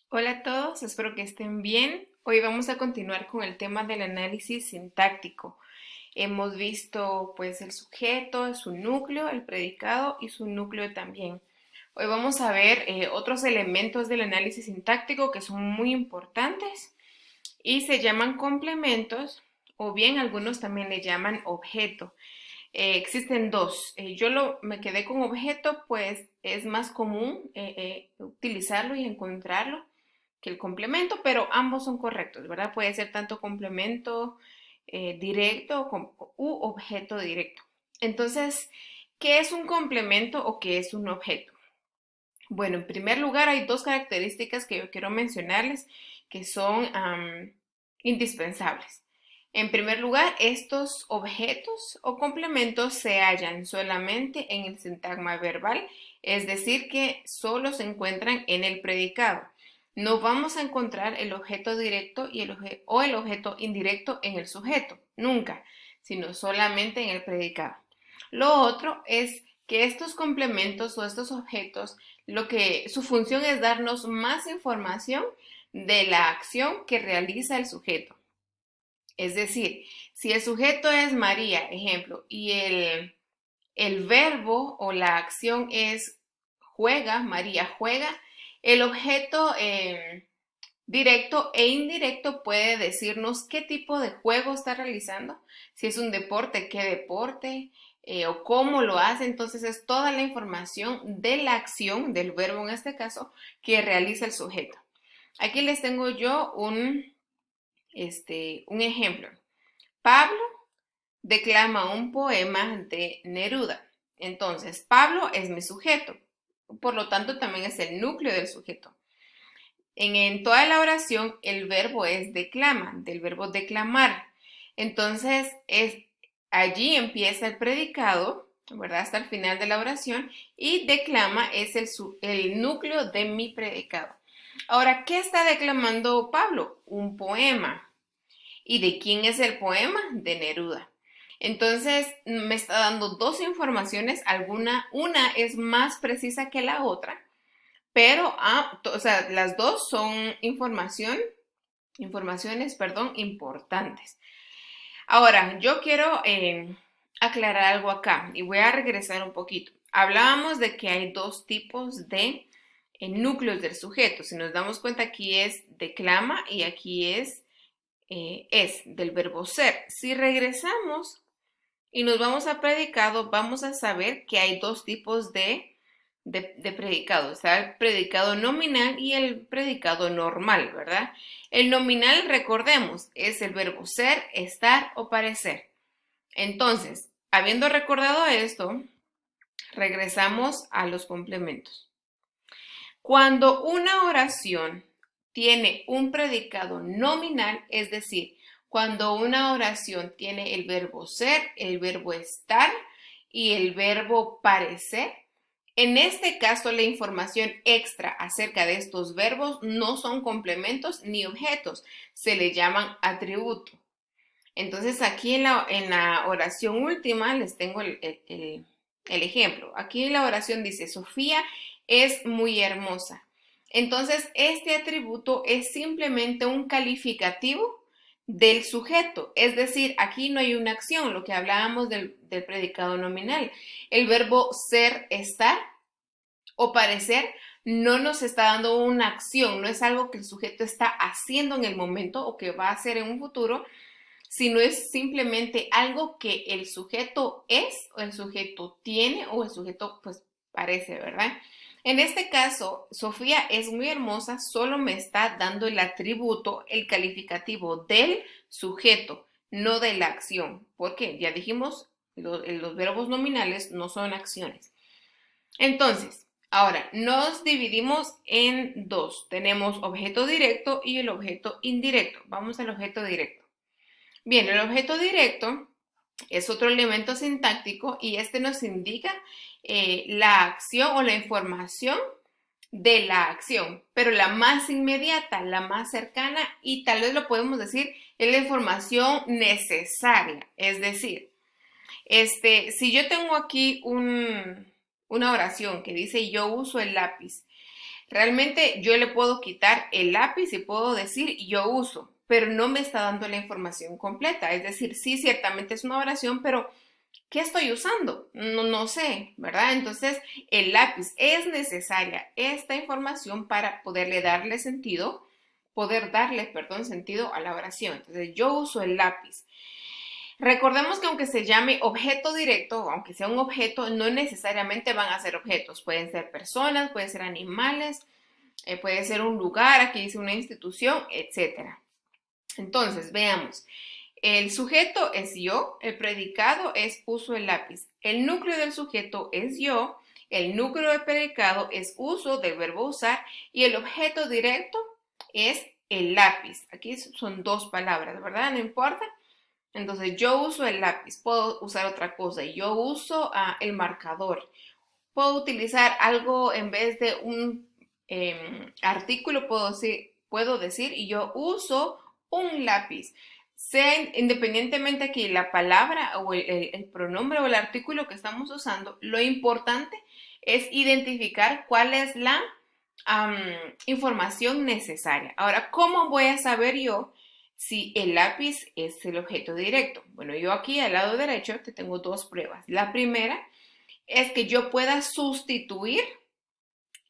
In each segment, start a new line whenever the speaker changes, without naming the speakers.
Hola a todos, espero que estén bien. Hoy vamos a continuar con el tema del análisis sintáctico. Hemos visto pues el sujeto, su núcleo, el predicado y su núcleo también. Hoy vamos a ver otros elementos del análisis sintáctico que son muy importantes y se llaman complementos o bien algunos también le llaman objeto. Existen dos. Me quedé con objeto, pues es más común utilizarlo y encontrarlo que el complemento, pero ambos son correctos, ¿verdad? Puede ser tanto complemento directo u objeto directo. Entonces, ¿qué es un complemento o qué es un objeto? Bueno, en primer lugar, hay dos características que yo quiero mencionarles que son indispensables. En primer lugar, estos objetos o complementos se hallan solamente en el sintagma verbal, es decir, que solo se encuentran en el predicado. No vamos a encontrar el objeto directo o el objeto indirecto en el sujeto, nunca, sino solamente en el predicado. Lo otro es que estos complementos o estos objetos su función es darnos más información de la acción que realiza el sujeto. Es decir, si el sujeto es María, ejemplo, y el verbo o la acción es juega, María juega, el objeto directo e indirecto puede decirnos qué tipo de juego está realizando, si es un deporte, qué deporte, o cómo lo hace. Entonces es toda la información de la acción, del verbo en este caso, que realiza el sujeto. Aquí les tengo yo un ejemplo. Pablo declama un poema de Neruda. Entonces, Pablo es mi sujeto, por lo tanto también es el núcleo del sujeto. En toda la oración el verbo es declama, del verbo declamar. Entonces, allí empieza el predicado, ¿verdad? Hasta el final de la oración y declama es el núcleo de mi predicado. Ahora, ¿qué está declamando Pablo? Un poema. ¿Y de quién es el poema? De Neruda. Entonces, me está dando dos informaciones, una es más precisa que la otra, pero, o sea, las dos son informaciones, perdón, importantes. Ahora, yo quiero aclarar algo acá y voy a regresar un poquito. Hablábamos de que hay dos tipos de núcleos del sujeto. Si nos damos cuenta, aquí es declama y aquí es del verbo ser. Si regresamos y nos vamos a predicado, vamos a saber que hay dos tipos de predicado. Está el predicado nominal y el predicado normal, ¿verdad? El nominal, recordemos, es el verbo ser, estar o parecer. Entonces, habiendo recordado esto, regresamos a los complementos. Cuando una oración tiene un predicado nominal, es decir, cuando una oración tiene el verbo ser, el verbo estar y el verbo parecer, en este caso la información extra acerca de estos verbos no son complementos ni objetos, se le llaman atributo. Entonces aquí en la oración última les tengo el ejemplo. Aquí la oración dice, Sofía es muy hermosa. Entonces este atributo es simplemente un calificativo del sujeto. Es decir, aquí no hay una acción, lo que hablábamos del predicado nominal. El verbo ser, estar o parecer no nos está dando una acción, no es algo que el sujeto está haciendo en el momento o que va a hacer en un futuro, sino es simplemente algo que el sujeto es o el sujeto tiene o el sujeto pues parece, ¿verdad? En este caso, Sofía es muy hermosa, solo me está dando el atributo, el calificativo del sujeto, no de la acción, porque ya dijimos, los verbos nominales no son acciones. Entonces, ahora nos dividimos en dos. Tenemos objeto directo y el objeto indirecto. Vamos al objeto directo. Bien, el objeto directo es otro elemento sintáctico y este nos indica la acción o la información de la acción, pero la más inmediata, la más cercana y tal vez lo podemos decir es la información necesaria. Es decir, si yo tengo aquí una oración que dice yo uso el lápiz, Realmente yo le puedo quitar el lápiz y puedo decir yo uso, pero no me está dando la información completa. Es decir, sí, ciertamente es una oración, pero ¿qué estoy usando? No sé, ¿verdad? Entonces, el lápiz es necesaria esta información para poder darle, perdón, sentido a la oración. Entonces, yo uso el lápiz. Recordemos que aunque se llame objeto directo, aunque sea un objeto, no necesariamente van a ser objetos. Pueden ser personas, pueden ser animales, puede ser un lugar, aquí dice una institución, etcétera. Entonces, veamos. El sujeto es yo, el predicado es uso el lápiz. El núcleo del sujeto es yo, el núcleo del predicado es uso del verbo usar y el objeto directo es el lápiz. Aquí son dos palabras, ¿verdad? No importa. Entonces yo uso el lápiz, puedo usar otra cosa. Yo uso el marcador. Puedo utilizar algo en vez de un artículo, puedo decir yo uso un lápiz. Sea independientemente aquí la palabra o el pronombre o el artículo que estamos usando, lo importante es identificar cuál es la información necesaria. Ahora, ¿cómo voy a saber yo si el lápiz es el objeto directo? Bueno, yo aquí al lado derecho te tengo dos pruebas. La primera es que yo pueda sustituir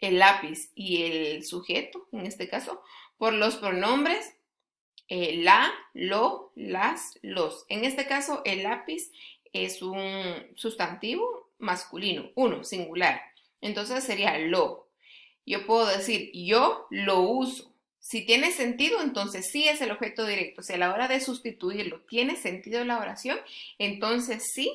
el lápiz y el sujeto, en este caso, por los pronombres la, lo, las, los. En este caso, el lápiz es un sustantivo masculino, uno, singular. Entonces sería lo. Yo puedo decir, yo lo uso. Si tiene sentido, entonces sí es el objeto directo. Si a la hora de sustituirlo tiene sentido la oración, entonces sí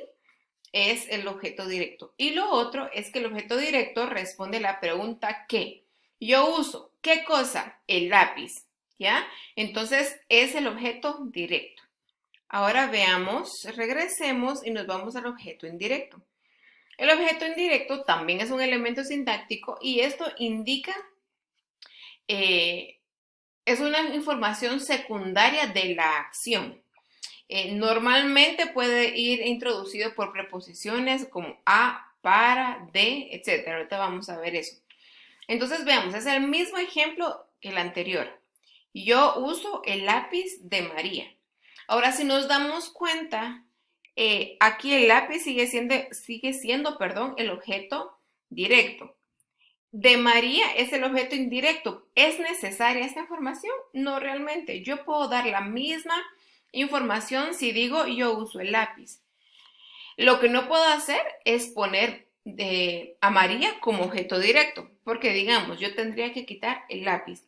es el objeto directo. Y lo otro es que el objeto directo responde la pregunta ¿qué? Yo uso, ¿qué cosa? El lápiz, ¿ya? Entonces es el objeto directo. Ahora veamos, regresemos y nos vamos al objeto indirecto. El objeto indirecto también es un elemento sintáctico y esto indica, es una información secundaria de la acción. Normalmente puede ir introducido por preposiciones como a, para, de, etc. Ahorita vamos a ver eso. Entonces veamos, es el mismo ejemplo que el anterior. Yo uso el lápiz de María. Ahora, si nos damos cuenta, aquí el lápiz sigue siendo, perdón, el objeto directo. De María es el objeto indirecto. ¿Es necesaria esta información? No realmente. Yo puedo dar la misma información si digo yo uso el lápiz. Lo que no puedo hacer es poner a María como objeto directo, porque digamos, yo tendría que quitar el lápiz.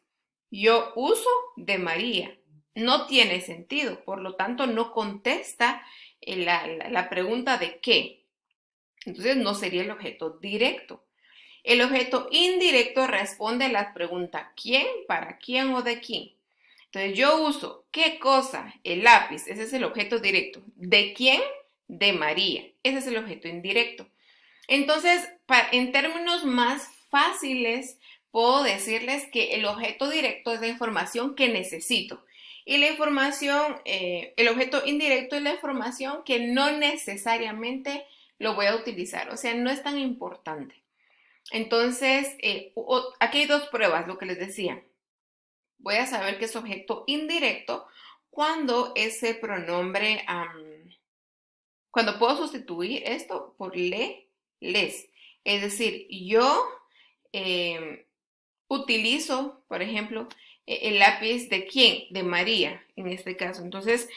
Yo uso de María. No tiene sentido, por lo tanto no contesta la pregunta de qué. Entonces no sería el objeto directo. El objeto indirecto responde a la pregunta ¿quién? ¿Para quién o de quién? Entonces yo uso ¿qué cosa? El lápiz, ese es el objeto directo. ¿De quién? De María, ese es el objeto indirecto. Entonces, en términos más fáciles, puedo decirles que el objeto directo es la información que necesito. Y la información, el objeto indirecto es la información que no necesariamente lo voy a utilizar. O sea, no es tan importante. Entonces, aquí hay dos pruebas, lo que les decía. Voy a saber que es objeto indirecto cuando ese pronombre, cuando puedo sustituir esto por le, les. Es decir, yo utilizo, por ejemplo, el lápiz de quién, de María, en este caso. Entonces,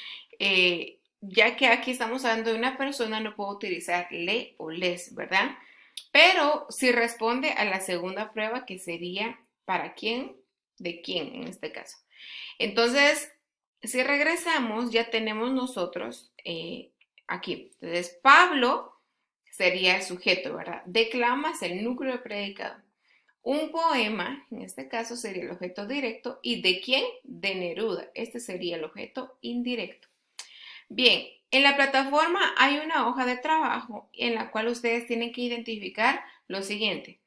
ya que aquí estamos hablando de una persona, no puedo utilizar le o les, ¿verdad? Pero si responde a la segunda prueba, que sería para quién, de quién en este caso. Entonces, si regresamos, ya tenemos nosotros aquí. Entonces, Pablo sería el sujeto, ¿verdad? Declamas el núcleo de predicado. Un poema, en este caso, sería el objeto directo. ¿Y de quién? De Neruda. Este sería el objeto indirecto. Bien, en la plataforma hay una hoja de trabajo en la cual ustedes tienen que identificar lo siguiente.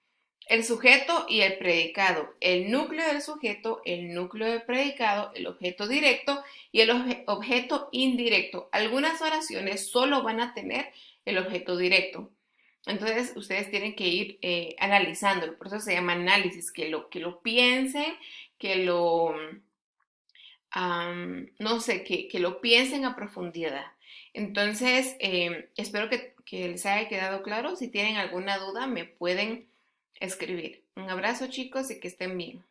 El sujeto y el predicado, el núcleo del sujeto, el núcleo del predicado, el objeto directo y el objeto indirecto. Algunas oraciones solo van a tener el objeto directo. Entonces, ustedes tienen que ir analizándolo, por eso se llama análisis, que lo piensen, que lo, no sé, que lo piensen a profundidad. Entonces, espero que les haya quedado claro. Si tienen alguna duda, me pueden escribir. Un abrazo, chicos, y que estén bien.